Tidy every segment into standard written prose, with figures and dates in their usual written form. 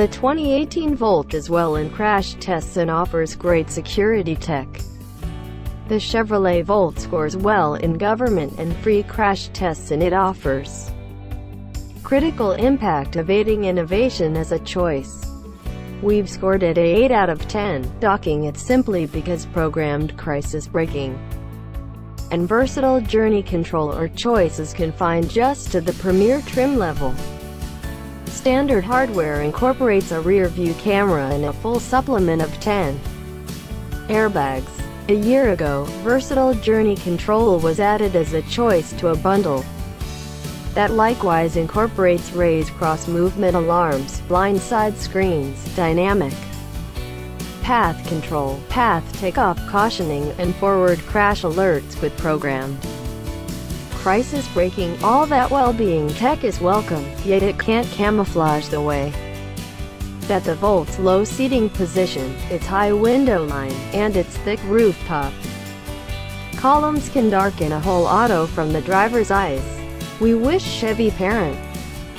The 2018 Volt is well in crash tests and offers great security tech. The Chevrolet Volt scores well in government and free crash tests, and it offers critical impact, evading innovation as a choice. We've scored it a 8 out of 10, docking it simply because programmed crisis braking and versatile journey control or choice is confined just to the premier trim level. Standard hardware incorporates a rear-view camera and a full supplement of 10 airbags. A year ago, versatile journey control was added as a choice to a bundle that likewise incorporates raise cross-movement alarms, blind side screens, dynamic path control, path takeoff cautioning, and forward crash alerts with programmed crisis braking. All that well-being tech is welcome, yet it can't camouflage the way that the Volt's low seating position, its high window line, and its thick rooftop columns can darken a whole auto from the driver's eyes. We wish Chevy parent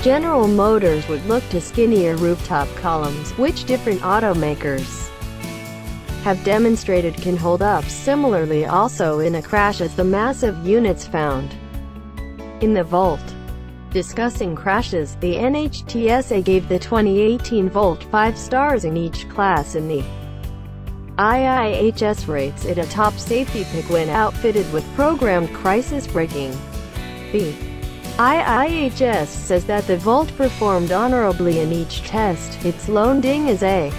General Motors would look to skinnier rooftop columns, which different automakers have demonstrated can hold up similarly also in a crash as the massive units found in the Volt. Discussing crashes, the NHTSA gave the 2018 Volt 5 stars in each class, and the IIHS rates it a top safety pick when outfitted with programmed crisis braking. The IIHS says that the Volt performed honorably in each test. Its lone ding is a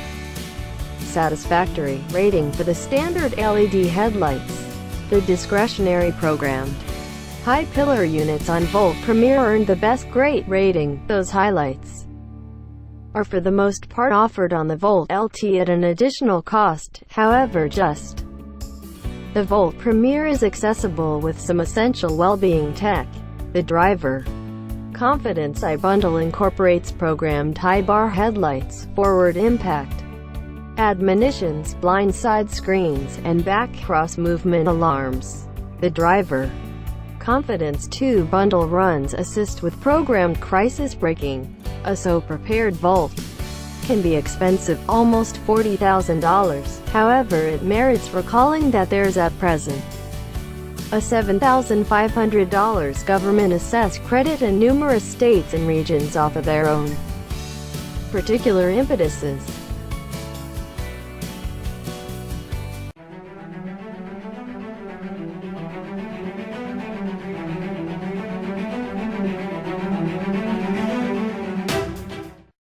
satisfactory rating for the standard LED headlights. The discretionary programmed high pillar units on Volt Premier earned the best great rating. Those highlights are for the most part offered on the Volt LT at an additional cost, however just the Volt Premier is accessible with some essential well-being tech. The driver confidence I bundle incorporates programmed high bar headlights, forward impact admonitions, blind side screens, and back cross movement alarms. The driver confidence 2 bundle runs assist with programmed crisis braking. A so prepared Volt can be expensive, almost $40,000. However, it merits recalling that there's at present a $7,500 government-assessed credit in numerous states and regions off of their own particular impetuses.